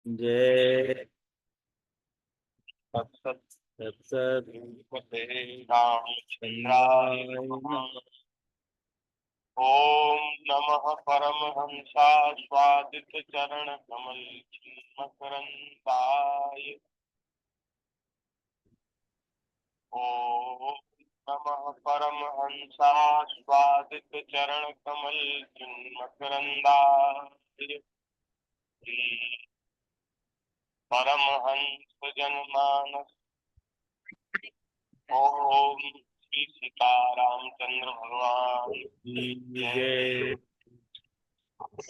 जय तत्सत् तत्सत्। श्रीमते रामचंद्राय नमः। नमः। ओम नमः परमहंसास्वादित चरण कमल मकरंदाय। ओम नमः परमहंसास्वादित चरण कमल मकरंदाय। परमहंस जनमानस। ओम श्री सीतारामचंद्र भगवान की जय। जय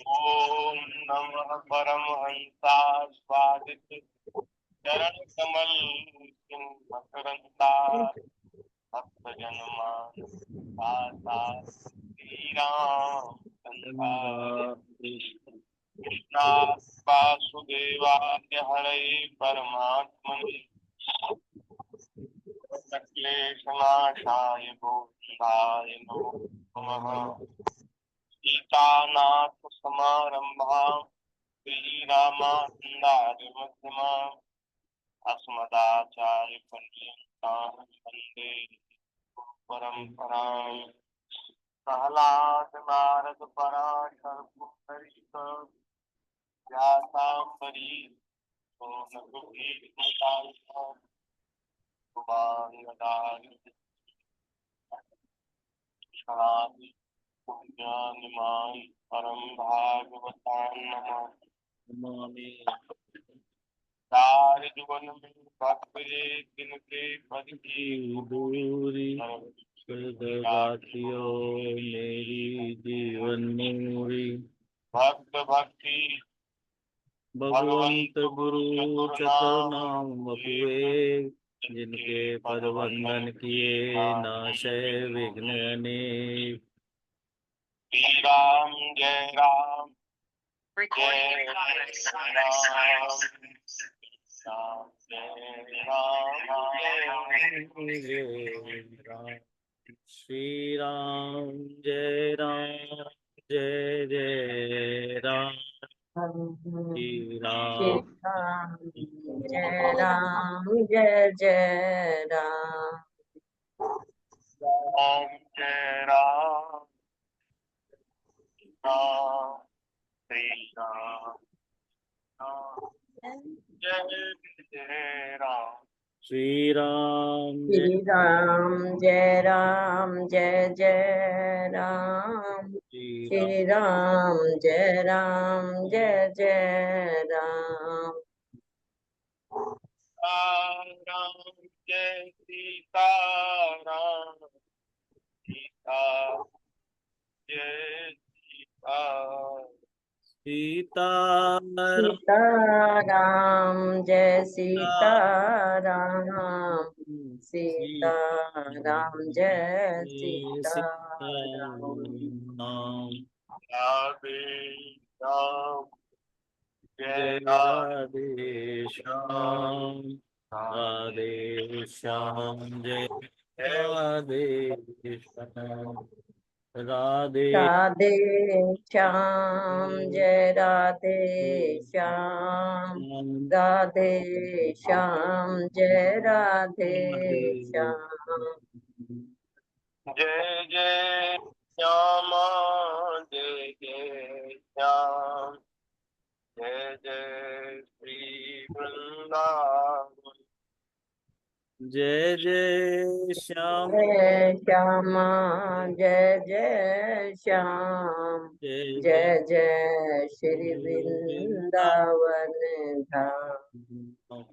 ओम नमः परमहंसास्वादित चरण कमल मकरंदाय। भक्त जनमान दाता श्री राम चंद्राय। कृष्णा वासुदेवाय हरे परमात्मने क्लेशनाशाय गोविंदाय नमो नमः। सीतानाथ समारंभाम् श्रीरामानंदार्य मध्यमाम् अस्मदाचार्य पर्यन्ताम् वन्दे परम्पराम्। प्रह्लाद नारद पराशर पुंडरीक व्यासाम्बरी क्षणादि पुण्यानिमान् परम भागवतान् नमः। नमामि। सारे जुगन में भक्त ये तिनके पद की दूरी सदगातियो मेरी जीवन मूरी। भक्त भक्ति भगवंत गुरु चतुर्नाम बपुए, जिनके पद वंदन किए नाशय विघ्न अनेक। श्री राम जय राम जय राम जय राम। श्री राम जय राम जय जय राम। श्री श्री राम राम जय राम जय जय राम। जय राम राम श्री राम जय जय राम। श्री राम श्री राम जय राम जय जय राम। श्री श्री राम जय राम जय जय राम। राम जय सीता राम सीता जय सीता। सीताराम सीता राम जय सीता राम। सीता राम जय सीता राम। नाम। राधे राम जय जय राधे श्याम राधे श्याम जय राधे श्याम राधे राधे श्याम जय राधे श्याम। राधे श्याम जय राधे श्याम। जय जय श्यामा जय जय श्याम जय जय श्री वृंदावन। जय जय श्याम जय श्यामा जय जय श्याम। जय जय जय जय श्री वृंदावन धाम।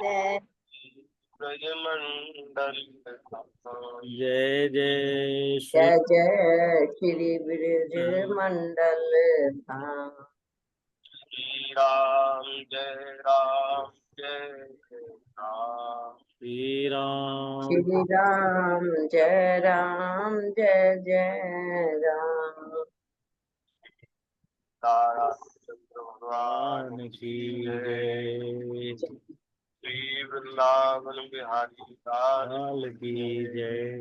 जय ब्रजमंडल जय जय श्री जय जय श्री ब्रज मंडल धाम। श्री राम जय राम जय जय राम। श्री राम श्री राम जय राम जय जय राम। ताराचंद्र भगवान भगवान की की जय। जय। श्री वृंदावन बिहारी लाल लाल की जय।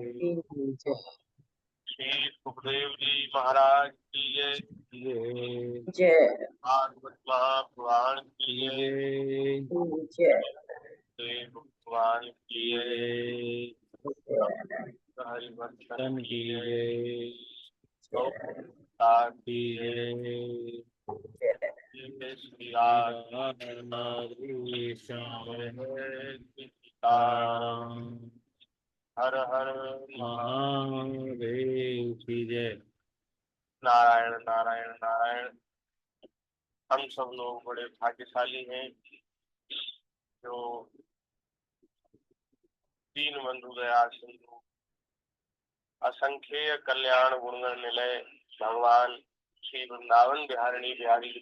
जय श्री सुखदेव जी महाराज की जय। जय जय भागवत महापुराण की जय। जय जय देव भगवान की जय। जय हरिवर्धन की जय। जय गौतार की की जय। जय जय श्री राम। राधे श्याम जय सीताराम हर हर महादेव। महादेव की जय। नारायण नारायण नारायण। हम सब लोग बड़े भाग्यशाली हैं जो दीन बंधु दया सिंधु असंख्य कल्याण गुणगण निलय भगवान श्री वृंदावन बिहारिणी बिहारी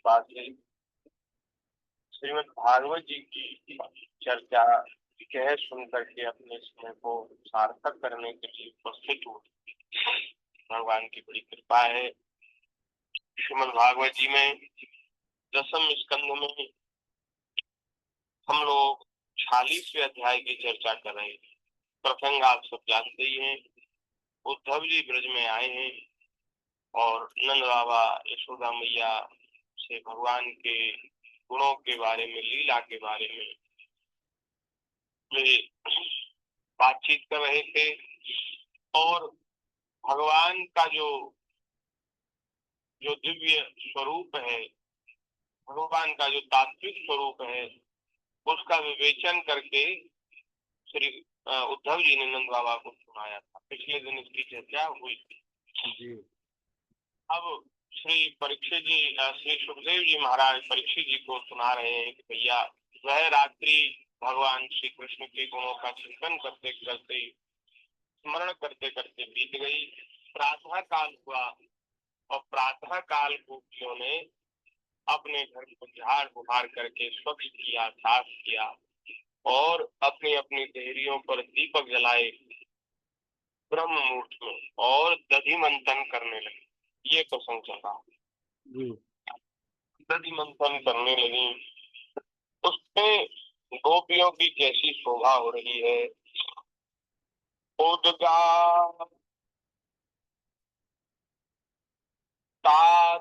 पासी श्रीमद् भागवत जी की चर्चा कह सुन करके अपने समय को सार्थक करने के लिए उपस्थित हुए। भगवान की बड़ी कृपा है। श्रीमद् भागवत जी में दसम स्कंद में हम लोग 46वें अध्याय की चर्चा कर रहे हैं। प्रसंग आप सब जानते ही हैं। उद्धव जी ब्रज में आए हैं और नंद बाबा यशोदा मैया से भगवान के गुणों के बारे में, लीला के बारे में वे बातचीत कर रहे थे और भगवान का जो दिव्य स्वरूप है, भगवान का जो तात्विक स्वरूप है, उसका विवेचन करके श्री उद्धव जी ने नंद बाबा को सुनाया था। पिछले दिन इसकी चर्चा हुई थी। जी अब श्री परीक्षित जी, श्री सुखदेव जी महाराज परीक्षित जी को सुना रहे हैं कि भैया वह रात्रि भगवान श्री कृष्ण के गुणों का चिंतन करते करते, स्मरण करते करते बीत गई। प्रातः काल हुआ और प्रातः काल गोपियों ने अपने घर को झाड़ बुहार करके स्वच्छ किया, साफ किया और अपनी अपनी देहरियों पर दीपक जलाए ब्रह्म मुहूर्त में और दधि मंथन करने लगे। ये प्रसंग चला। जी दधि मंथन करने लगी। उसमें गोपियों की कैसी शोभा हो रही है। उद्गार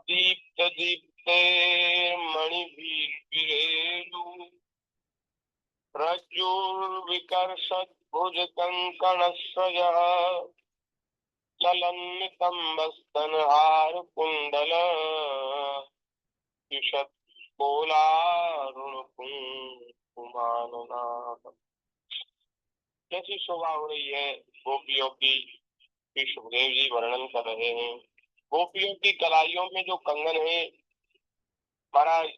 दीप्त दीप्ते मणिभिरेणु रज्जुर्विकर्षत् भुज कंकणस्वयः ललन्नितम्बस्तनहार कुण्डल युषत् कोलारुणकुङ्कुमाननाद। कैसी शोभा हो रही है गोपियों की, श्री सुखदेव जी वर्णन कर रहे हैं। गोपियों की कलाइयों में जो कंगन है महाराज,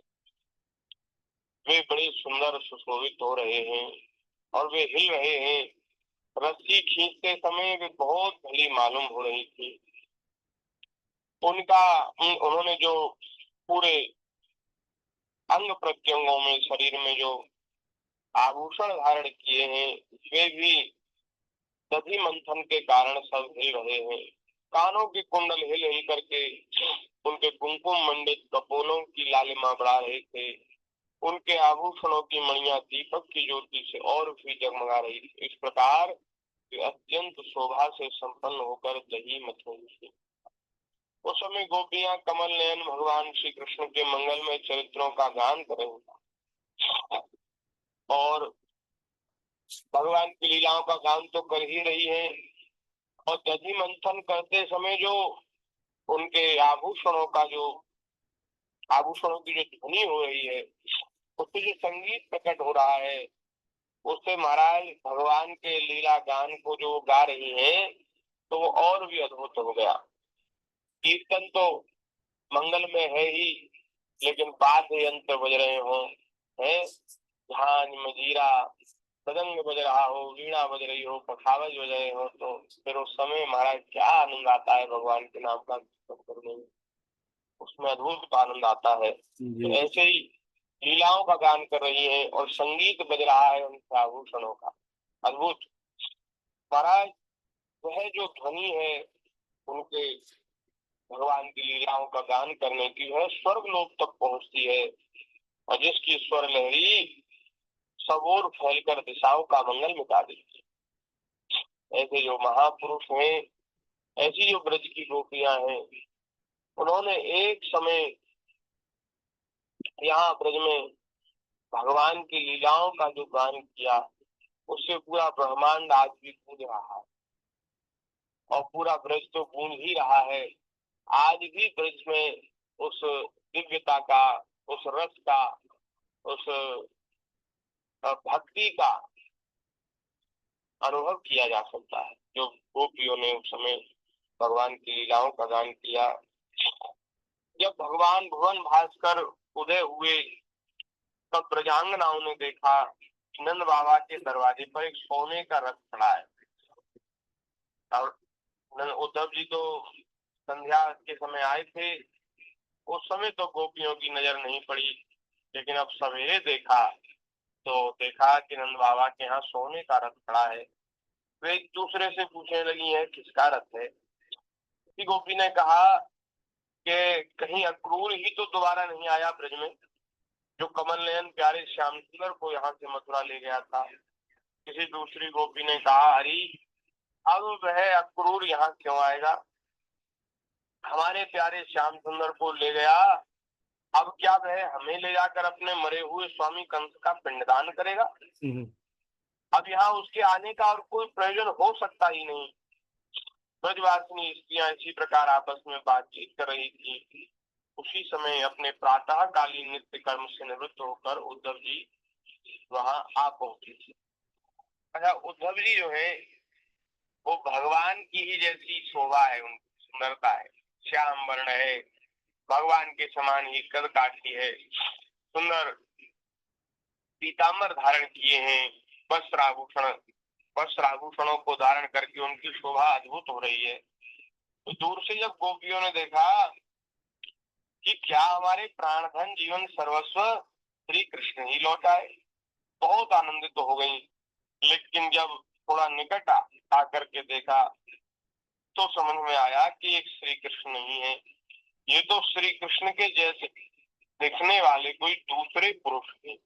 वे बड़े सुंदर सुशोभित हो रहे हैं और वे हिल रहे हैं। रस्सी खींचते समय वे बहुत भली मालूम हो रही थी। उन्होंने जो पूरे अंग प्रत्यंगों में, शरीर में जो आभूषण धारण किए हैं, वे भी दधि मंथन के कारण सब हिल रहे हैं। कानों के कुंडल हिल हिल करके उनके कुमकुम मंडित कपोलों की लालिमा बढ़ा रहे थे। उनके आभूषणों की मणियां दीपक की ज्योति से और भी जगमगा रही थी। इस प्रकार अत्यंत शोभा से संपन्न होकर दही मथ रही थी। उस समय गोपियां कमल नयन भगवान श्री कृष्ण के मंगलमय चरित्रों का गान कर रही और भगवान की लीलाओं का गान तो कर ही रही है। और दधि मंथन करते समय जो उनके आभूषणों की जो ध्वनि हो रही है, उससे जो संगीत प्रकट हो रहा है, उससे महाराज भगवान के लीला गान को जो गा रही हैं, तो वो और भी अद्भुत हो गया। कीर्तन तो मंगल में है ही, लेकिन वाद्य यंत्र बज रहे हो, है झांझ मजीरा मृदंग बज रहा हो, वीणा बज रही हो, पखावज बज रहे हो, तो फिर उस समय महाराज क्या आनंद आता है भगवान के नाम का कीर्तन करने में। उसमें अद्भुत आनंद आता है। तो ऐसे ही लीलाओं का गान कर रही है और संगीत बज रहा है उनके आभूषणों का, अद्भुत। महाराज वह जो ध्वनि है उनके भगवान की लीलाओं का गान करने की, वह स्वर्ग लोक तक पहुंचती है और जिसकी स्वर लहरी सब ओर फैलकर दिशाओं का मंगल मिटा देती है। ऐसे जो महापुरुष हैं ऐसी जो ब्रज की गोपियां हैं, उन्होंने एक समय यहाँ ब्रज में भगवान की लीलाओं का जो गान किया, उससे पूरा ब्रह्मांड आज भी गूंज रहा है। और पूरा ब्रज तो गूंज ही रहा है। आज भी ब्रज में उस दिव्यता का, उस रस का, उस भक्ति का अनुभव किया जा सकता है, जो गोपियों ने उस समय भगवान की लीलाओं का गान किया। जब भगवान भुवन भास्कर उदय हुए, तब ब्रजांगनाओं ने देखा कि नंद बाबा के दरवाजे पर एक सोने का रथ खड़ा है। और उद्धव जी तो संध्या के समय आए थे, उस समय तो गोपियों की नजर नहीं पड़ी, लेकिन अब सवेरे देखा तो देखा कि नंद बाबा के यहाँ सोने का रथ खड़ा है। वे एक दूसरे से पूछने लगी है किसका रथ है। किसी गोपी ने कहा कि कहीं अक्रूर ही तो दोबारा नहीं आया ब्रज में, जो कमल नयन प्यारे श्याम सुंदर को यहाँ से मथुरा ले गया था। किसी दूसरी गोपी ने कहा अरे अब वह अक्रूर यहाँ क्यों आएगा, हमारे प्यारे श्याम सुंदर को ले गया, अब क्या वह हमें ले जाकर अपने मरे हुए स्वामी कंस का पिंडदान करेगा। अब यहाँ उसके आने का और कोई प्रयोजन हो सकता ही नहीं। ब्रजवासिनी स्त्रियां इसी प्रकार आपस में बातचीत कर रही थी। उसी समय अपने प्रातःकालीन नित्य कर्म से निवृत्त होकर उद्धव जी वहां आ पहुंचे थे। अच्छा, उद्धव जी जो है वो भगवान की ही जैसी शोभा है, उनकी सुंदरता है, श्याम वर्ण है, भगवान के समान ही कद काठी है, सुंदर पीताम्बर धारण किए हैं, वस्त्र आभूषणों को धारण करके उनकी शोभा अद्भुत हो रही है। तो दूर से जब गोपियों ने देखा कि क्या हमारे प्राणधन जीवन सर्वस्व श्री कृष्ण ही लौटा है, बहुत आनंदित तो हो गई। लेकिन जब थोड़ा निकट आकर के देखा तो समझ में आया कि एक श्री कृष्ण नहीं है, ये तो श्री कृष्ण के जैसे दिखने वाले कोई दूसरे पुरुष हैं।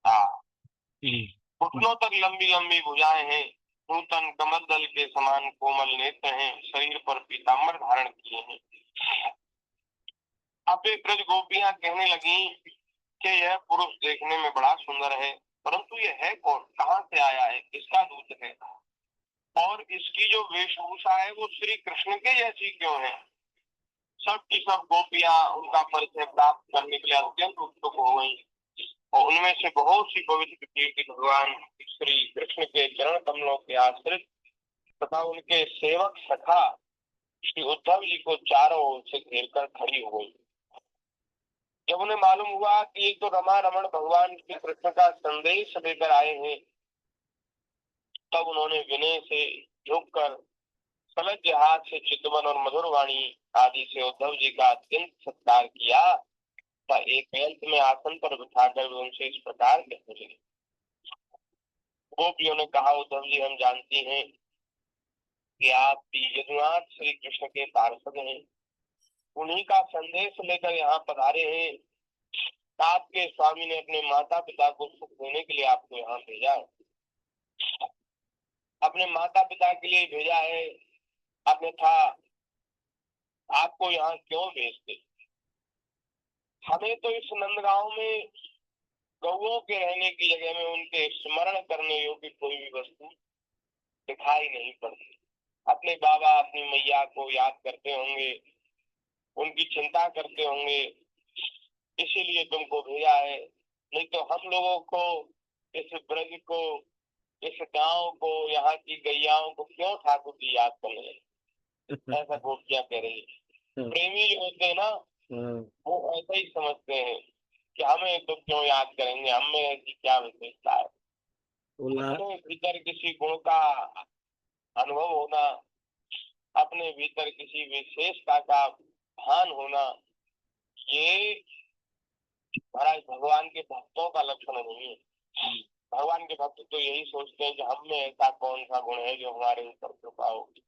हाँ, घुटनों तक लंबी लंबी भुजाएं हैं, नूतन कमल दल के समान कोमल नेत्र हैं, शरीर पर पीताम्बर धारण किए हैं। अब एक ब्रज गोपियां कहने लगी कि यह पुरुष देखने में बड़ा सुंदर है, परंतु यह है कौन, कहाँ से आया है, किसका दूत है, और इसकी जो वेशभूषा है वो श्री कृष्ण के जैसी क्यों है। सब की सब गोपियां उनका परिचय प्राप्त करने के लिए अत्यंत उत्सुक हो गई। और उनमें से बहुत सी पवित्र कीर्ति भगवान श्री कृष्ण के चरण कमलों के आश्रित तथा उनके सेवक सखा श्री उद्धव जी को चारों ओर से घेर कर खड़ी हो गई। जब उन्हें मालूम हुआ कि ये तो रमा रमण भगवान श्री कृष्ण का संदेश लेकर आए हैं, तब उन्होंने विनय से झुककर सलज्ज हाथ से चितवन और मधुर वाणी आदि से उद्धव जी का अत्यंत सत्कार किया। एक अंत में आसन पर बिठाकर उनसे इस प्रकार कहने लगे। गोपियों ने कहा उद्धव जी, हम जानती हैं कि आप यदुनाथ श्री कृष्ण के पार्षद हैं, उन्हीं का संदेश लेकर यहाँ पधारे हैं। आपके स्वामी ने अपने माता पिता को सुख देने के लिए आपको यहाँ भेजा है, अपने माता पिता के लिए भेजा है, अन्यथा आपको यहाँ क्यों भेजते। हमें तो इस नंदगांव में गौओं के रहने की जगह में उनके स्मरण करने योग्य कोई भी वस्तु दिखाई नहीं पड़ती। अपने बाबा अपनी मैया को याद करते होंगे, उनकी चिंता करते होंगे, इसीलिए तुमको भेजा है। नहीं तो हम लोगों को, इस ब्रज को, इस गांव को, यहाँ की गैयाओं को क्यों ठाकुर जी याद कर रहे हैं। ऐसा गोपियां कह रही है। प्रेमी जो होते हैं ना, वो ऐसा ही समझते हैं कि हमें तो क्यों याद करेंगे, हमें ऐसी क्या विशेषता है। अपने भीतर किसी गुण का अनुभव होना, अपने भीतर किसी विशेषता का भान होना, ये महाराज भगवान के भक्तों का लक्षण नहीं है। भगवान के भक्त तो यही सोचते हैं कि हम में ऐसा कौन सा गुण है जो हमारे ऊपर कृपा होगी।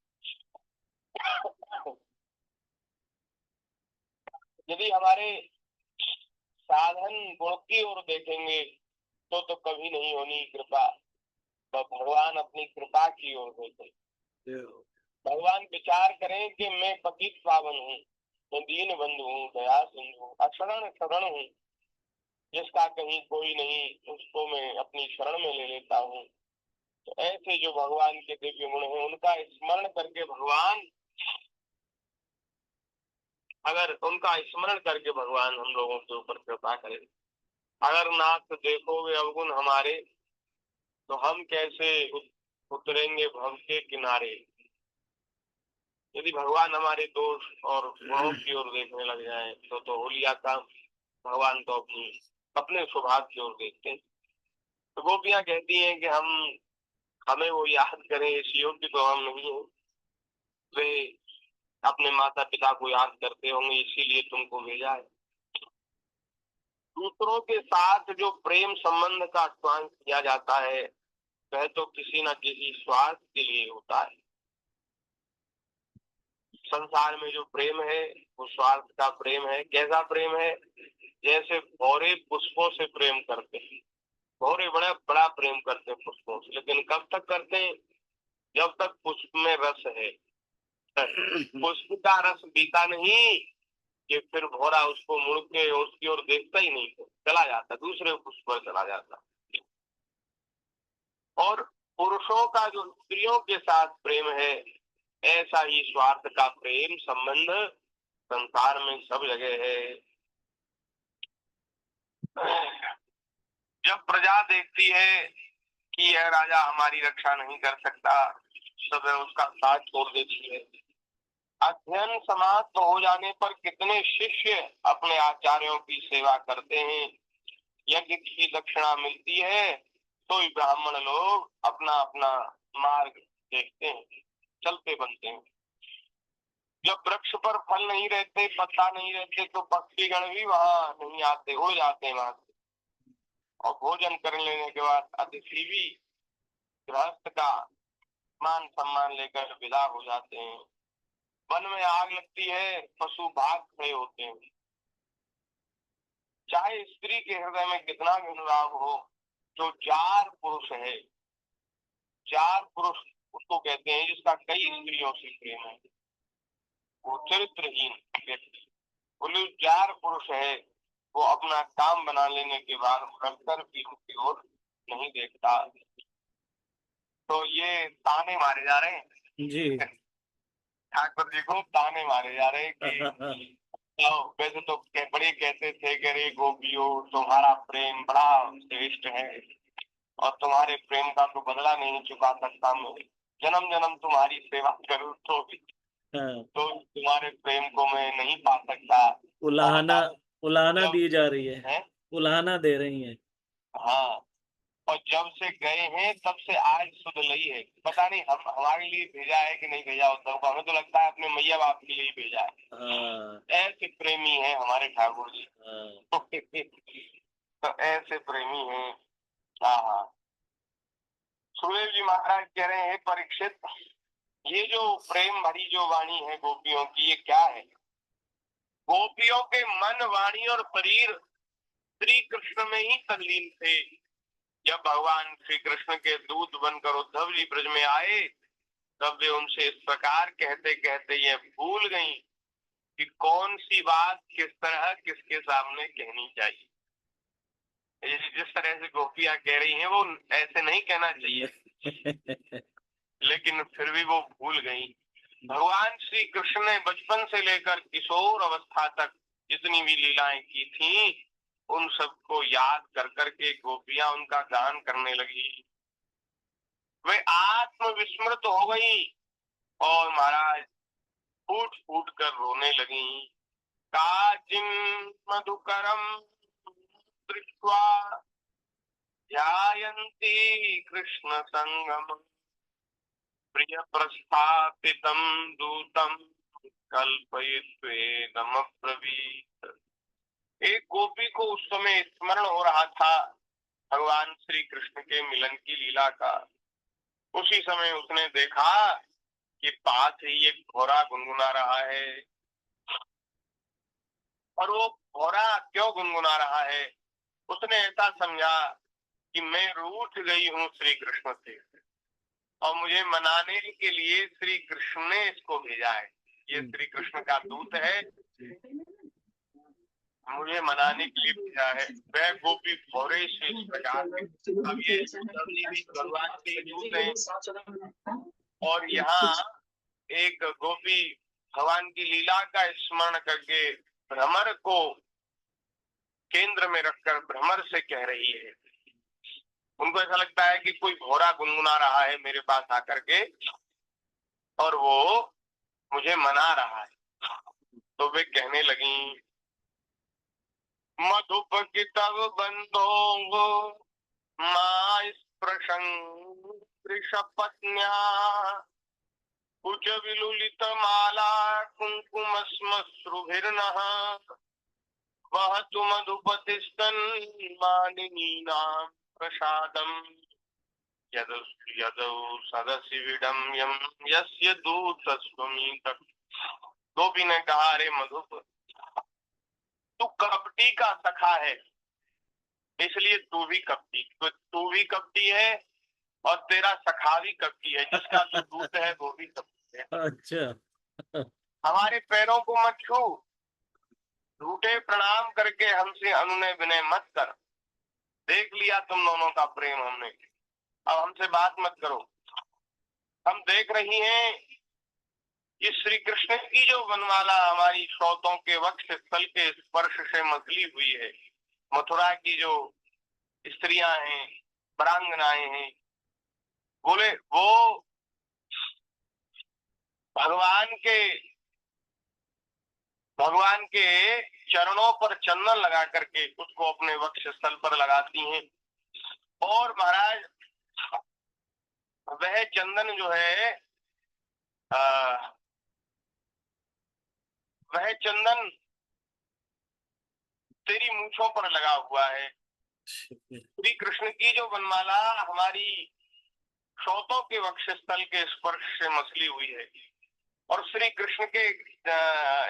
यदि हमारे साधन गुण की ओर देखेंगे तो कभी नहीं होनी कृपा। तो भगवान अपनी कृपा की ओर देते। भगवान विचार करें कि मैं पतित पावन हूँ, मैं दीन बंधु हूँ, दया सिंधु हूँ, अशरण शरण हूँ, जिसका कहीं कोई नहीं उसको मैं अपनी शरण में ले लेता हूँ। तो ऐसे जो भगवान के दिव्य गुण हैं उनका स्मरण करके भगवान, अगर उनका स्मरण करके भगवान हम लोगों के ऊपर कृपा करे। अगर नाथ देखोगे अवगुण हमारे, तो हम कैसे उतरेंगे भव के किनारे। यदि भगवान हमारे दोष और गुणों की ओर देखने लग जाए तो होलिया काम। भगवान तो अपने स्वभाव की ओर देखते हैं। तो गोपियां कहती हैं कि हमें वो याद करें, इस योग्य तो हम नहीं है। वे अपने माता पिता को याद करते होंगे, इसीलिए तुमको भेजा है। दूसरों के साथ जो प्रेम संबंध का स्वांग किया जाता है वह तो किसी न किसी स्वार्थ के लिए होता है। संसार में जो प्रेम है वो स्वार्थ का प्रेम है। कैसा प्रेम है? जैसे भौरे पुष्पों से प्रेम करते हैं। भौरे बड़ा बड़ा प्रेम करते हैं पुष्पों से, लेकिन कब तक करते हैं? जब तक पुष्प में रस है। पुष्प का रस बीता नहीं कि फिर भौरा उसको मुड़ के उसकी ओर देखता ही नहीं, चला जाता, दूसरे पुष्प पर चला जाता। और पुरुषों का जो स्त्रियों के साथ प्रेम है, ऐसा ही स्वार्थ का प्रेम संबंध संसार में सब जगह है। जब प्रजा देखती है कि यह राजा हमारी रक्षा नहीं कर सकता, तब वह उसका साथ छोड़ देती है। अध्ययन समाप्त हो जाने पर कितने शिष्य अपने आचार्यों की सेवा करते हैं। यज्ञ की दक्षिणा मिलती है तो ब्राह्मण लोग अपना अपना मार्ग देखते हैं, चलते बनते हैं। जब वृक्ष पर फल नहीं रहते, पत्ता नहीं रहते, तो पक्षीगण भी वहां नहीं आते, उड़ जाते हैं वहां से। और भोजन कर लेने के बाद अतिथि भी गृहस्थ का मान सम्मान लेकर विदा हो जाते हैं। वन में आग लगती है, पशु भाग खड़े होते हैं। चाहे स्त्री के हृदय में कितना भी अनुराग हो, जो जार पुरुष है, जार पुरुष उसको कहते हैं जिसका कई स्त्रियों से प्रेम है, वो चरित्रहीन व्यक्ति। बोले जार पुरुष है, वो अपना काम बना लेने के बाद रखकर भी उसकी ओर नहीं देखता। तो ये ताने मारे जा रहे हैं जी। ठाकुर जी को, ताने मारे जा रहे हैं कि वैसे तो बड़े कहते थे कि अरे गोपियों तुम्हारा प्रेम बड़ा श्रेष्ठ है और तुम्हारे प्रेम का तो बदला नहीं चुका सकता मैं। जन्म जन्म तुम्हारी सेवा करूं तो भी तो तुम्हारे प्रेम को मैं नहीं पा सकता। उलाहना उलाहना दी जा रही है? उलाहना दे रही है। हाँ, और जब से गए हैं तब से आज सुध लई है। पता नहीं हम हमारे लिए भेजा है कि नहीं भेजा उद्धव को, हमें तो लगता है अपने मैया बाप के लिए भेजा है। ऐसे प्रेमी है हमारे ठाकुर जी। तो ऐसे प्रेमी हैं। हाँ हाँ, सुखदेव जी महाराज कह रहे हैं परीक्षित, ये जो प्रेम भरी जो वाणी है गोपियों की, ये क्या है? गोपियों के मन, वाणी और शरीर श्री कृष्ण में ही तल्लीन थे। जब भगवान श्री कृष्ण के दूत बनकर उद्धव जी ब्रज में आए, तब वे उनसे इस प्रकार कहते कहते ये भूल गईं कि कौन सी बात किस तरह किसके सामने कहनी चाहिए। जिस तरह से गोपियां कह रही हैं वो ऐसे नहीं कहना चाहिए, लेकिन फिर भी वो भूल गई। भगवान श्री कृष्ण ने बचपन से लेकर किशोर अवस्था तक जितनी भी लीलाएं की थी, उन सबको याद कर करके गोपियां उनका गान करने लगी। वे आत्मविस्मृत हो गई और महाराज फूट फूट कर रोने लगी। काचिन मधुकरम दृष्ट्वा ध्यायन्ती कृष्ण संगम प्रिय प्रस्थापितम दूतम कल्पयित्वेदम ब्रवीत। एक गोपी को उस समय स्मरण हो रहा था भगवान श्री कृष्ण के मिलन की लीला का। उसी समय उसने देखा कि पास ही एक घोड़ा गुनगुना रहा है। और वो घोड़ा क्यों गुनगुना रहा है, उसने ऐसा समझा कि मैं रूठ गई हूँ श्री कृष्ण से और मुझे मनाने के लिए श्री कृष्ण ने इसको भेजा है। ये श्री कृष्ण का दूत है, मुझे मनाने के लिए भेजा है। वह गोपी भौरे से इस प्रकार है। अब ये सभी भी भगवान के दूत हैं और यहाँ एक गोपी भगवान की लीला का स्मरण करके भ्रमर को केंद्र में रखकर भ्रमर से कह रही है। उनको ऐसा लगता है कि कोई भौरा गुनगुना रहा है मेरे पास आकर के और वो मुझे मना रहा है। तो वे कहने लगी, मधुप की तब बंधो माँ पत्न्या कुच विलुलित माला कुंकुम श्रुभिर्नः वहतु मधुपतिस्तन मानिनी नाम प्रसादम यदौ सदसि विडम्यम यस्य दूतस्त्वमीत। गोपी ने कहा, अरे मधुप, तू कपटी का सखा है, इसलिए तू भी कपटी, तो तू भी कपटी है और तेरा सखा भी कपटी है, जिसका तू दूत है वो भी कपटी है। अच्छा। हमारे पैरों को मत छू, झूठे प्रणाम करके हमसे अनुनय विनय मत कर। देख लिया तुम दोनों का प्रेम हमने, अब हमसे बात मत करो। हम देख रही हैं कि श्री कृष्ण की जो वनमाला हमारी श्रोतों के वक्ष स्थल के स्पर्श से मसली हुई है। मथुरा की जो स्त्रियां हैं, परांगनाएं हैं, बोले वो भगवान के चरणों पर चंदन लगा करके उसको अपने वक्ष स्थल पर लगाती हैं। और महाराज वह चंदन जो है वह चंदन तेरी मूंछों पर लगा हुआ है। श्री कृष्ण की जो वनमाला हमारी श्रोतों के वक्ष स्थल के स्पर्श से मसली हुई है और श्री कृष्ण के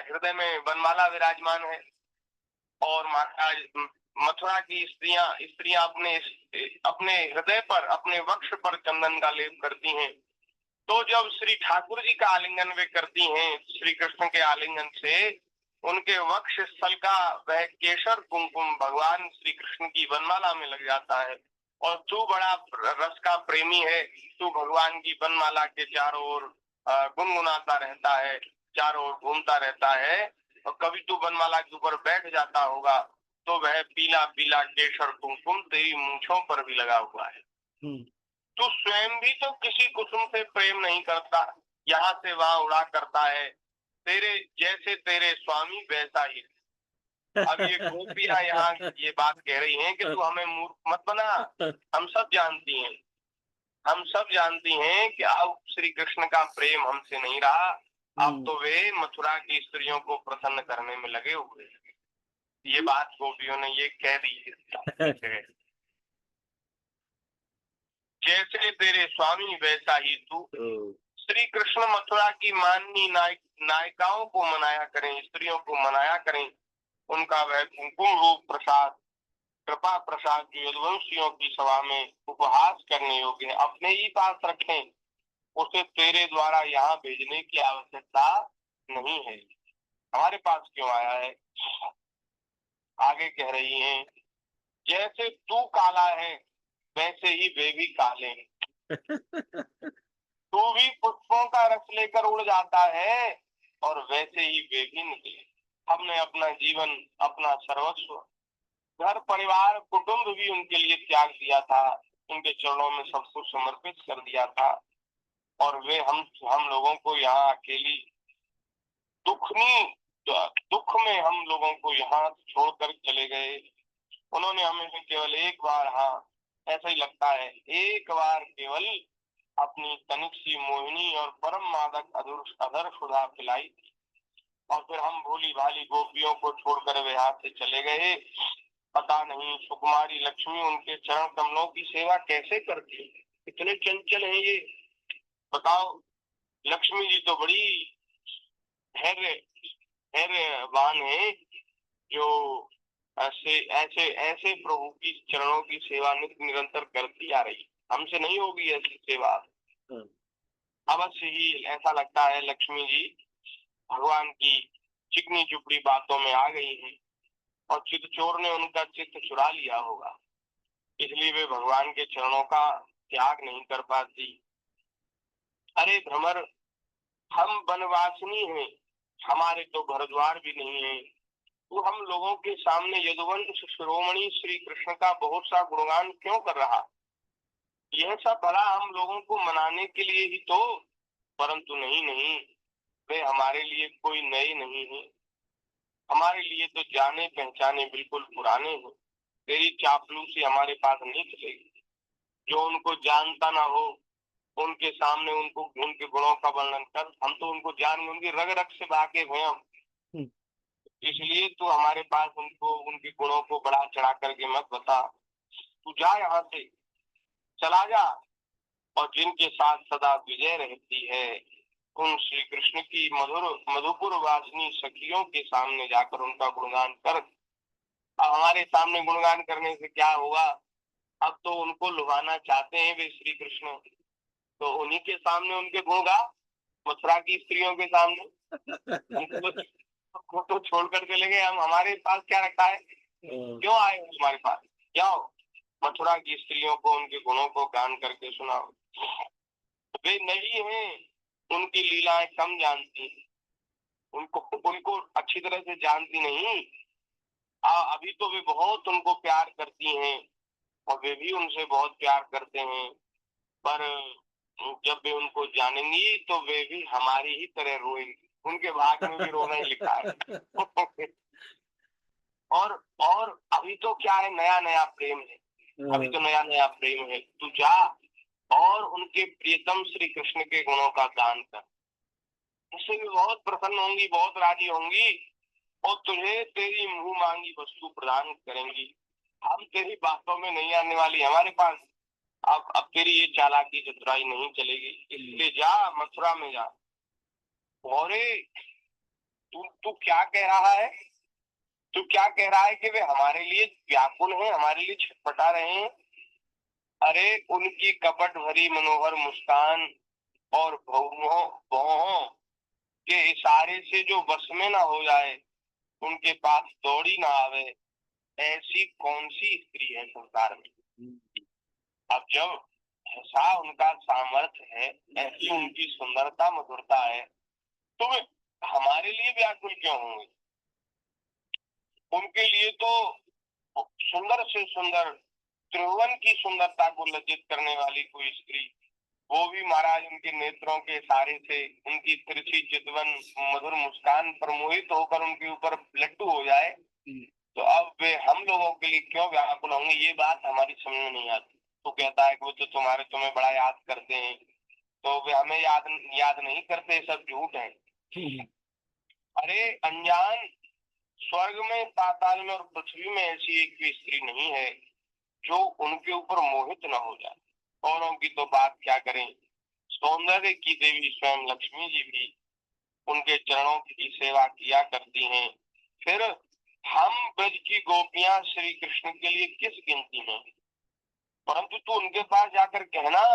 हृदय में वनमाला विराजमान है। और महाराज मथुरा की स्त्रियां अपने हृदय पर, अपने वक्ष पर चंदन का लेप करती हैं। तो जब श्री ठाकुर जी का आलिंगन वे करती हैं, श्री कृष्ण के आलिंगन से उनके वक्ष स्थल का वह केसर कुमकुम भगवान श्री कृष्ण की वनमाला में लग जाता है। और तू बड़ा रस का प्रेमी है, तू भगवान की वनमाला के चारों ओर गुनगुनाता रहता है, चारों ओर घूमता रहता है। और कभी तू वनमाला के ऊपर बैठ जाता होगा तो वह पीला पीला केसर कुमकुम तेरी मूंछों पर भी लगा हुआ है। तू स्वयं भी तो किसी कुसुम से प्रेम नहीं करता, यहाँ से वहां उड़ा करता है, तेरे जैसे तेरे स्वामी वैसा ही। अब ये गोपियां यहाँ ये बात कह रही हैं कि तू हमें मूर्ख मत बना, हम सब जानती हैं, हम सब जानती हैं कि अब श्री कृष्ण का प्रेम हमसे नहीं रहा, अब तो वे मथुरा की स्त्रियों को प्रसन्न करने में लगे हुए। ये बात गोपियों ने ये कह दी। जैसे तेरे स्वामी वैसा ही तू। श्री कृष्ण मथुरा की माननी नायिकाओं को मनाया करें, स्त्रियों को मनाया करें, उनका वह कुमकुम रूप प्रसाद, कृपा प्रसाद जो यदुवंशियों की सभा में उपहास करने योग्य है, अपने ही पास रखें, उसे तेरे द्वारा यहाँ भेजने की आवश्यकता नहीं है। हमारे पास क्यों आया है? आगे कह रही हैं, जैसे तू काला है वैसे ही वे भी काले हैं। तू भी पुष्पों का रस लेकर उड़ जाता है और वैसे ही वे भी निकले। हमने अपना जीवन, अपना सर्वस्व, घर परिवार कुटुंब भी उनके लिए त्याग दिया था, उनके चरणों में सब कुछ समर्पित कर दिया था। और वे हम लोगों को यहाँ अकेली दुख में हम लोगों को यहाँ छोड़कर चले गए। उन्होंने हमें केवल एक बार, हाँ ऐसा ही लगता है, एक बार केवल अपनी तनिक सी मोहिनी और परम मादक अधर सुधा पिलाई और फिर हम भोली भाली गोपियों को छोड़कर वे हाथ से चले गए। पता नहीं सुकुमारी लक्ष्मी उनके चरण कमलों की सेवा कैसे करती, इतने चंचल हैं ये। बताओ, लक्ष्मी जी तो बड़ी धैर्यवान है, जो ऐसे ऐसे ऐसे प्रभु की चरणों की सेवा नित्य निरंतर करती आ रही, हमसे नहीं होगी ऐसी सेवा। हाँ। अवश्य ही ऐसा लगता है लक्ष्मी जी भगवान की चिकनी चुपड़ी बातों में आ गई हैं और चित चोर ने उनका चित्त चुरा लिया होगा, इसलिए वे भगवान के चरणों का त्याग नहीं कर पाती। अरे भ्रमर, हम वनवासिनी हैं, हमारे तो घर द्वार भी नहीं है, तो हम लोगों के सामने यदुवंश शिरोमणि श्री कृष्ण का बहुत सा गुणगान क्यों कर रहा? यह सब भला हम लोगों को मनाने के लिए ही तो, परंतु नहीं नहीं, वे हमारे लिए कोई नए नहीं है, हमारे लिए तो जाने पहचाने बिल्कुल पुराने हैं। तेरी चापलूसी हमारे पास नहीं चलेगी। जो उनको जानता ना हो उनके सामने उनको उनके गुणों का वर्णन कर, हम तो उनको जान उनकी रग रग से वाकिफ हैं हम, हम्म। इसलिए तू हमारे पास उनको उनके गुणों को बढ़ा चढ़ा करके मत बता। तू जा यहाँ से, चला जा, और जिनके साथ सदा विजय रहती है उन श्री कृष्ण की मधुर मधुपुर वासिनी सखियों के सामने जाकर उनका गुणगान कर। अब हमारे सामने गुणगान करने से क्या होगा? अब तो उनको लुभाना चाहते हैं वे श्री कृष्ण, तो उन्हीं के सामने उनके गुण गा, मथुरा की स्त्रियों के सामने। उनको तो छोड़कर चले गए, हम हमारे पास क्या रखा है? क्यों आए हो हमारे पास? जाओ मथुरा की स्त्रियों को उनके गुणों को गान करके सुनाओ। वे नहीं हैं, उनकी लीलाएं कम जानती, उनको उनको अच्छी तरह से जानती नहीं। अभी तो वे बहुत उनको प्यार करती हैं और वे भी उनसे बहुत प्यार करते हैं, पर जब वे उनको जानेंगी तो वे भी हमारी ही तरह रोएंगी, उनके भाग में भी रोना ही लिखा है। और अभी तो क्या है, नया नया प्रेम है, अभी तो नया नया प्रेम है। तू जा और उनके प्रियतम श्री कृष्ण के गुणों का गान कर, उससे भी बहुत प्रसन्न होंगी, बहुत राजी होंगी और तुझे तेरी मुंह मांगी वस्तु प्रदान करेंगी। हम तेरी बातों में नहीं आने वाली हमारे पास, अब तेरी ये चालाकी चतुराई नहीं चलेगी, इसलिए जा मथुरा में जा। और तू तू क्या कह रहा है? तू क्या कह रहा है कि वे हमारे लिए व्याकुल हैं, हमारे लिए छटपटा रहे हैं? अरे उनकी कपट भरी मनोहर मुस्कान और भौहों के इशारे से जो बस में ना हो जाए, उनके पास दौड़ी ना आवे, ऐसी कौन सी स्त्री है संसार में? अब जब ऐसा उनका सामर्थ्य है, ऐसी उनकी सुंदरता मधुरता है, तो वे हमारे लिए व्याकुल क्यों होंगे? उनके लिए तो सुंदर से सुंदर त्रिभुवन की सुंदरता को लज्जित करने वाली कोई स्त्री, वो भी महाराज उनके नेत्रों के इशारे से, उनकी तिरछी चितवन मधुर मुस्कान पर मोहित होकर उनके ऊपर लट्टू हो जाए, तो अब वे हम लोगों के लिए क्यों व्याकुल होंगे? ये बात हमारी समझ में नहीं आती। तो कहता है कि वो तो तुम्हें बड़ा याद करते हैं, तो वे हमें याद नहीं करते, सब झूठ है। अरे अनजान, स्वर्ग में पाताल में और पृथ्वी में ऐसी एक भी स्त्री नहीं है जो उनके ऊपर मोहित न हो जाए। औरों की तो बात क्या करें, सौंदर्य की देवी स्वयं लक्ष्मी जी भी उनके चरणों की सेवा किया करती हैं। फिर हम ब्रज की गोपियां श्री कृष्ण के लिए किस गिनती में? परंतु तू उनके पास जाकर कहना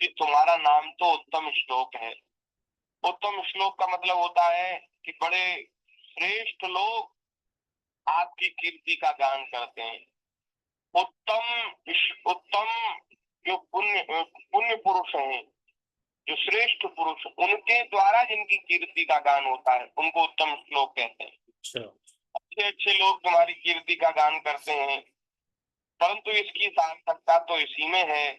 कि तुम्हारा नाम तो उत्तम श्लोक है। उत्तम श्लोक का मतलब होता है कि बड़े श्रेष्ठ लोग आपकी कीर्ति का गान करते हैं। उत्तम जो पुण्य पुरुष हैं, जो श्रेष्ठ पुरुष, उनके द्वारा जिनकी कीर्ति का गान होता है उनको उत्तम श्लोक कहते हैं। अच्छे अच्छे लोग तुम्हारी कीर्ति का गान करते हैं, परंतु इसकी सार्थकता तो इसी में है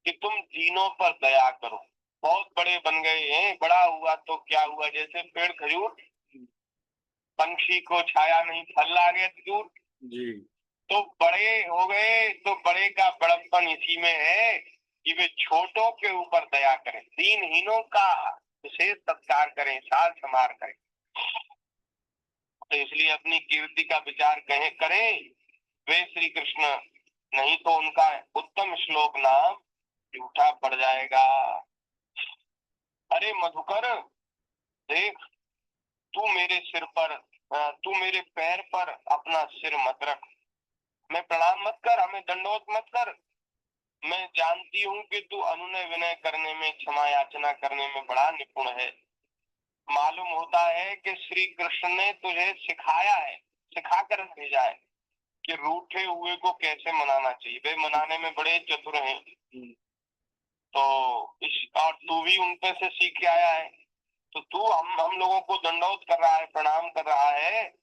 कि तुम दीनों पर दया करो। बहुत बड़े बन गए हैं, बड़ा हुआ तो क्या हुआ, जैसे पेड़ खजूर, पंछी को छाया नहीं फल ला गया खजूर जी, तो बड़े हो गए, तो बड़े का बड़प्पन इसी में है कि वे छोटों के ऊपर दया करें, दीनहीनों का विशेष सत्कार करें, सार समार करें। तो इसलिए अपनी कीर्ति का विचार करें वे श्री कृष्ण, नहीं तो उनका उत्तम श्लोक नाम झूठा पड़ जाएगा। अरे मधुकर देख, तू मेरे सिर पर तू मेरे पैर पर अपना सिर मत रख, मैं प्रणाम मत कर, हमें दंडवत मत कर। मैं जानती हूँ कि तू अनुनय विनय करने में, क्षमा याचना करने में बड़ा निपुण है। मालूम होता है कि श्री कृष्ण ने तुझे सिखाया है, सिखाकर भेजा है कि रूठे हुए को कैसे मनाना चाहिए। वे मनाने में बड़े चतुर हैं। तो और तू भी उनपे से सीख के आया है, तो तू हम लोगों को दंडवत कर रहा है, प्रणाम कर रहा है,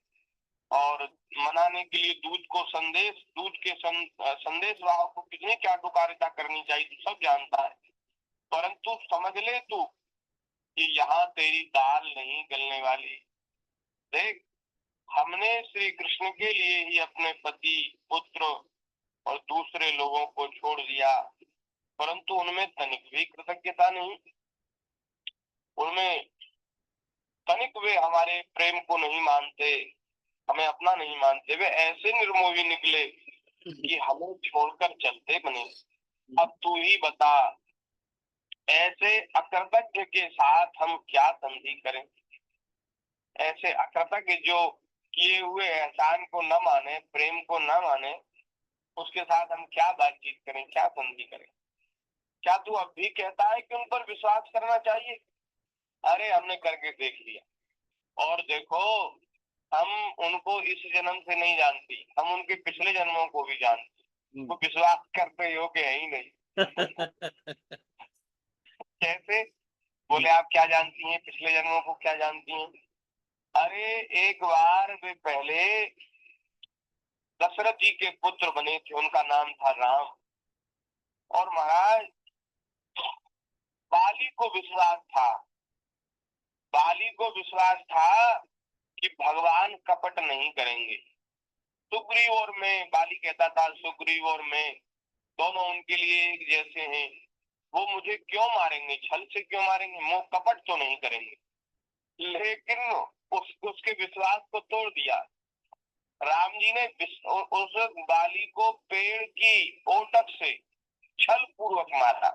और मनाने के लिए दूध के संदेश वाहक को कितनी चाटुकारिता करनी चाहिए तू सब जानता है। परंतु समझ ले तू कि यहाँ तेरी दाल नहीं गलने वाली। देख, हमने श्री कृष्ण के लिए ही अपने पति, पुत्र और दूसरे लोगों को छोड़ दिया, परंतु उनमें तनिक भी कृतज्ञता नहीं, उनमें तनिक वे हमारे प्रेम को नहीं मानते, हमें अपना नहीं मानते। वे ऐसे निर्मोही निकले कि हमें छोड़कर चलते बने। अब तू ही बता, ऐसे अकृतज्ञ के साथ हम क्या संधि करें? ऐसे अकृतज्ञ जो किए हुए एहसान को न माने, प्रेम को न माने, उसके साथ हम क्या बातचीत करें, क्या संधि करें? क्या तू अब भी कहता है कि उन पर विश्वास करना चाहिए? अरे हमने करके देख लिया, और देखो, हम उनको इस जन्म से नहीं जानती, हम उनके पिछले जन्मों को भी जानते, वो विश्वास करते योग्य है ही नहीं। कैसे? बोले आप क्या जानती हैं, पिछले जन्मों को क्या जानती हैं? अरे एक बार वे पहले दशरथ जी के पुत्र बने थे, उनका नाम था राम। और महाराज, बाली को विश्वास था, बाली को विश्वास था कि भगवान कपट नहीं करेंगे। सुग्रीव और मैं, बाली कहता था सुग्रीव और मैं दोनों उनके लिए एक जैसे हैं, वो मुझे क्यों मारेंगे, छल से क्यों मारेंगे, वो कपट तो नहीं करेंगे। लेकिन उसके विश्वास को तोड़ दिया। राम जी ने उस बाली को पेड़ की ओटक से छल पूर्वक मारा।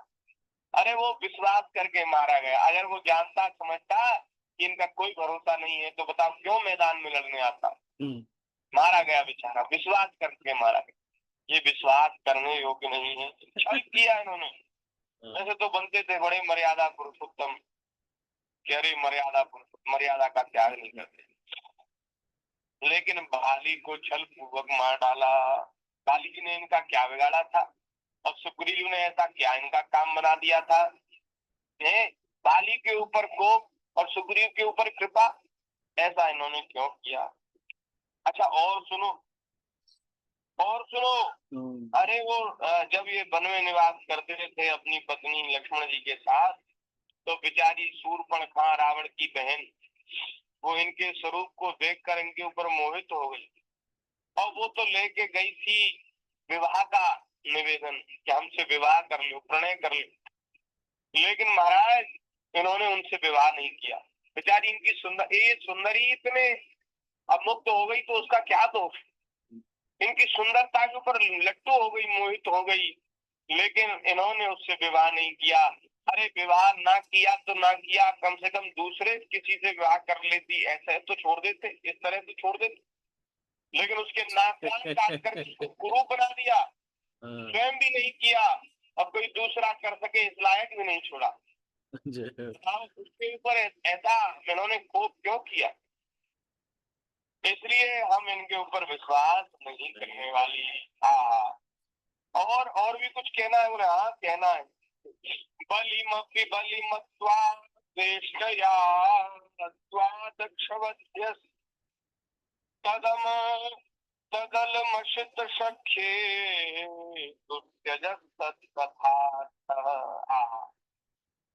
अरे वो विश्वास करके मारा गया। अगर वो जानता समझता कि इनका कोई भरोसा नहीं है, तो बताओ क्यों मैदान में लड़ने आता? मारा गया बेचारा, विश्वास करके मारा गया। ये विश्वास करने योग्य नहीं है, छल किया इन्होंने। ऐसे तो बनते थे बड़े मर्यादा पुरुषोत्तम, अरे मर्यादा का त्याग नहीं करते, लेकिन बाली को छल पूर्वक मार डाला। बाली जी ने इनका क्या बिगाड़ा था, और सुग्रीव ने ऐसा क्या इनका काम बना दिया था? बाली के ऊपर कोप और सुग्रीव के ऊपर कृपा, ऐसा इन्होंने क्यों किया? अच्छा, और सुनो, और सुनो। अरे वो जब ये वन में निवास करते थे अपनी पत्नी लक्ष्मण जी के साथ, तो बेचारी शूर्पणखा, रावण की बहन, वो इनके स्वरूप को देखकर इनके ऊपर मोहित हो गई, और वो तो लेके गई थी विवाह का निवेदन कि हमसे विवाह कर लो, प्रणय कर लो। लेकिन महाराज, इन्होंने उनसे विवाह नहीं किया। बेचारी इनकी सुंदरी इतने अब मुक्त हो गई, तो उसका क्या दोष? इनकी सुंदरता के ऊपर लट्टू हो गई, मोहित हो गई, लेकिन इन्होंने उससे विवाह नहीं किया। अरे विवाह ना किया तो ना किया, कम से कम दूसरे किसी से विवाह कर लेती, ऐसे तो छोड़ देते, इस तरह तो छोड़ देते। लेकिन उसके नाक कान काट कर गुरु बना दिया, स्वयं भी नहीं किया, अब कोई दूसरा कर सके इस लायक भी नहीं छोड़ा। उसके ऊपर ऐसा इन्होंने कोप क्यों किया? इसलिए हम इनके ऊपर विश्वास नहीं करने वाली। हाँ, और भी कुछ कहना है उन्हें? हाँ, कहना है, बलिमपि बलिमत्वा श्रेष्ठया दक्षवद्य तदम तदलमशित सख्ये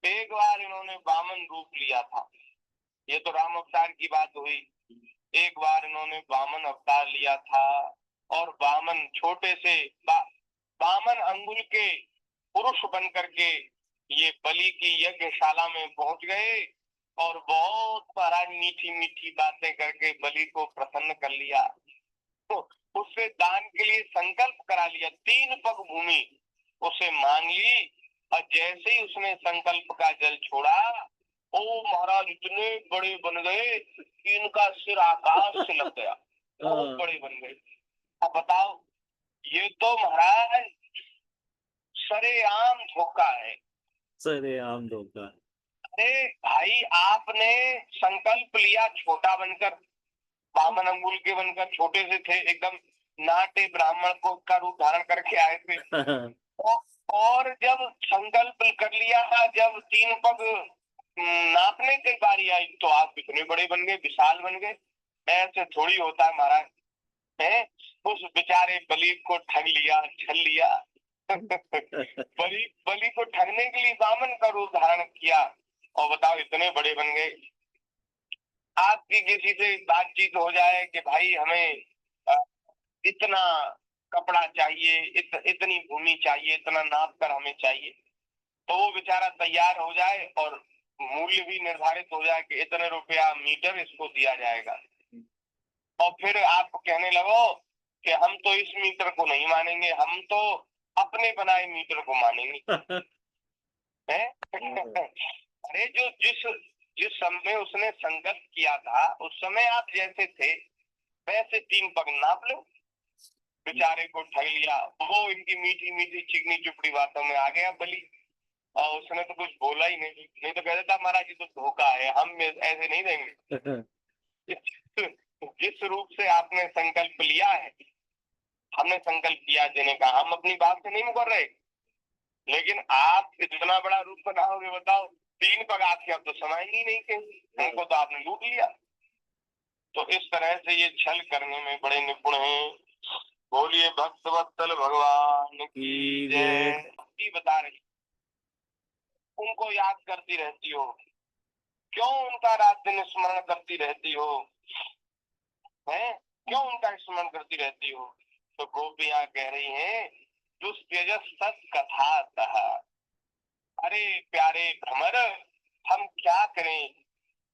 एक बार इन्होंने वामन रूप लिया था। ये तो राम अवतार की बात हुई। एक बार इन्होंने वामन अवतार लिया था, और वामन छोटे से वामन अंगुल के पुरुष बन करके ये बलि की यज्ञशाला में पहुंच गए, और बहुत सारा मीठी मीठी बातें करके बलि को प्रसन्न कर लिया। तो उससे दान के लिए संकल्प करा लिया, 3 पग भूमि उसे मांग ली, और जैसे ही उसने संकल्प का जल छोड़ा, ओ महाराज इतने बड़े बन गए कि इनका सिर आकाश से लग गया, बहुत हाँ, बड़े बन गए। अब बताओ, ये तो महाराज सरेआम धोखा है। सरेआम धोखा। अरे भाई, आपने संकल्प लिया छोटा बनकर, बामन अंगुल के बनकर, छोटे से थे एकदम, नाटे ब्राह्मण को का रूप धारण करके आए थे। और जब संकल्प कर लिया, जब 3 पग नापने की बारी आई तो आप इतने बड़े बन गए, विशाल बन गए। ऐसे थोड़ी होता है महाराज, है? उस बेचारे बलि को ठग लिया, छल लिया। बलि को ठगने के लिए बामन का रूप धारण किया, और बताओ इतने बड़े बन गए। आपकी किसी से बातचीत हो जाए कि भाई हमें इतना कपड़ा चाहिए, इतनी भूमि चाहिए, इतना नाप कर हमें चाहिए, तो वो बेचारा तैयार हो जाए और मूल्य भी निर्धारित हो जाए कि इतने रुपया मीटर इसको दिया जाएगा, और फिर आप कहने लगो कि हम तो इस मीटर को नहीं मानेंगे, हम तो अपने बनाए मीटर को मानेंगे। है? अरे जो जिस जिस समय उसने संकल्प किया था, उस समय आप जैसे थे वैसे 3 पग नाप लो। बेचारे को ठग लिया, वो इनकी मीठी मीठी चिकनी चुपड़ी बातों में आ गया बलि, और उसने तो कुछ बोला ही नहीं, नहीं तो कह देता महाराज ये तो धोखा है, हम ऐसे नहीं देंगे। जिस रूप से आपने संकल्प लिया है, हमने संकल्प किया देने का, हम अपनी बात से नहीं मुकर रहे, लेकिन आप इतना बड़ा रूप बनाओगे, बताओ 3 पग आपके अब तो समाएंगे ही नहीं, कहीं उनको तो आपने लूट लिया। तो इस तरह से ये छल करने में बड़े निपुण हैं। बोलिए भक्तवत्सल भगवान की जय। बता रही, उनको याद करती रहती हो, क्यों उनका रात दिन स्मरण करती रहती हो, है? क्यों उनका स्मरण करती रहती हो? तो गोपियां कह रही हैं, दुष्त्यजस सत कथा। अरे प्यारे भ्रमर, हम क्या करें,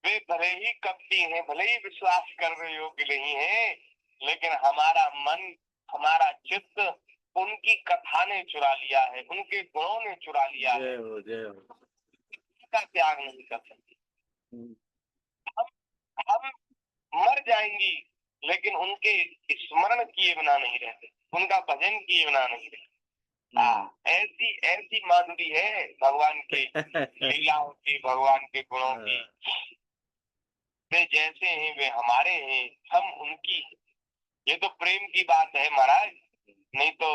वे भले ही कपटी हैं, भले ही विश्वास करने योग्य नहीं है, लेकिन हमारा मन, हमारा चित्त उनकी कथा ने चुरा लिया है, उनके गुणों ने चुरा लिया है। जय हो, जय हो। का त्याग नहीं कर सकते। हम्म, हम मर जाएंगी, लेकिन उनके स्मरण किए बिना नहीं रहते, उनका भजन किए बिना नहीं रहते। ऐसी ऐसी माधुरी है भगवान के लीलाओं की, भगवान के गुणों की। वे जैसे हैं वे हमारे हैं, हम उनकी। ये तो प्रेम की बात है महाराज, नहीं तो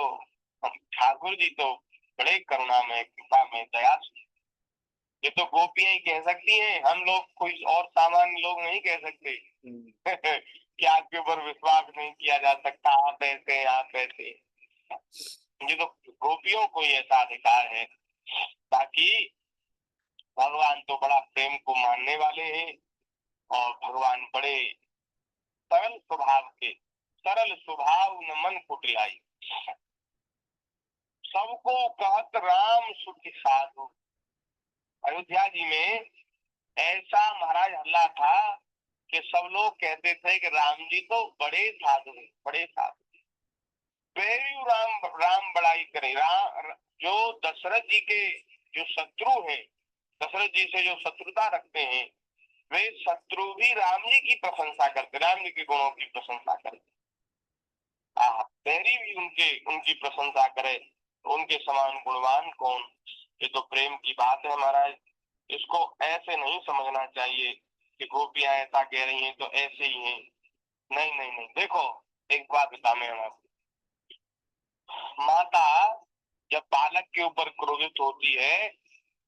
हम ठाकुर जी तो बड़े करुणा में, कृपा में, दया से। ये तो गोपियां ही कह सकती हैं, हम लोग कोई और सामान्य लोग नहीं कह सकते। कि आपके ऊपर विश्वास नहीं किया जा सकता, आप ऐसे हैं, आप ऐसे। ये तो गोपियों को ही ऐसा अधिकार है। बाकी भगवान तो बड़ा प्रेम को मानने वाले हैं, और भगवान बड़े सरल स्वभाव के, सरल स्वभाव न मन कुटिलाई, सबको कहत राम सुखी साधु। अयोध्या जी में ऐसा महाराज हल्ला था कि सब लोग कहते थे कि राम जी तो बड़े साधु हैं, बड़े साधु। बेरू राम राम बड़ाई करे। जो दशरथ जी के जो शत्रु हैं, दशरथ जी से जो शत्रुता रखते हैं, वे शत्रु भी राम जी की प्रशंसा करते, राम जी के गुणों की प्रशंसा करते। बैरी भी उनकी प्रशंसा करे, तो उनके समान गुणवान कौन। ये तो प्रेम की बात है महाराज, इसको ऐसे नहीं समझना चाहिए कि गोपियां ऐसा कह रही हैं तो ऐसे ही हैं। नहीं नहीं नहीं, देखो एक बात बता मैं आपको, माता जब बालक के ऊपर क्रोधित होती है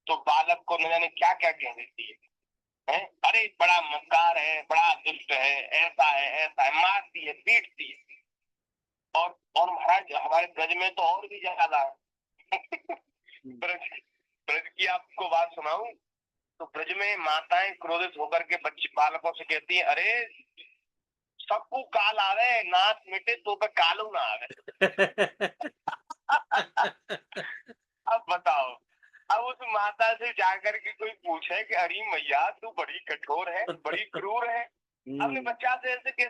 तो बालक को न जाने क्या क्या कह देती है? अरे बड़ा मक्कार है, बड़ा दुष्ट है, ऐसा है, मारती है, पीटती है। और महाराज हमारे ब्रज में तो और भी ज्यादा है। ब्रज ब्रज की आपको बात सुनाऊं तो ब्रज में माताएं क्रोधित होकर के बच्चे बालकों से कहती है, अरे सबको काल आवे, नाच मिटे तो पे कालू ना आवे। अब बताओ, अब उस माता से जाकर के कोई पूछे कि अरे मैया तू बड़ी कठोर है, बड़ी क्रूर है, अपने बच्चा से ऐसे कैसे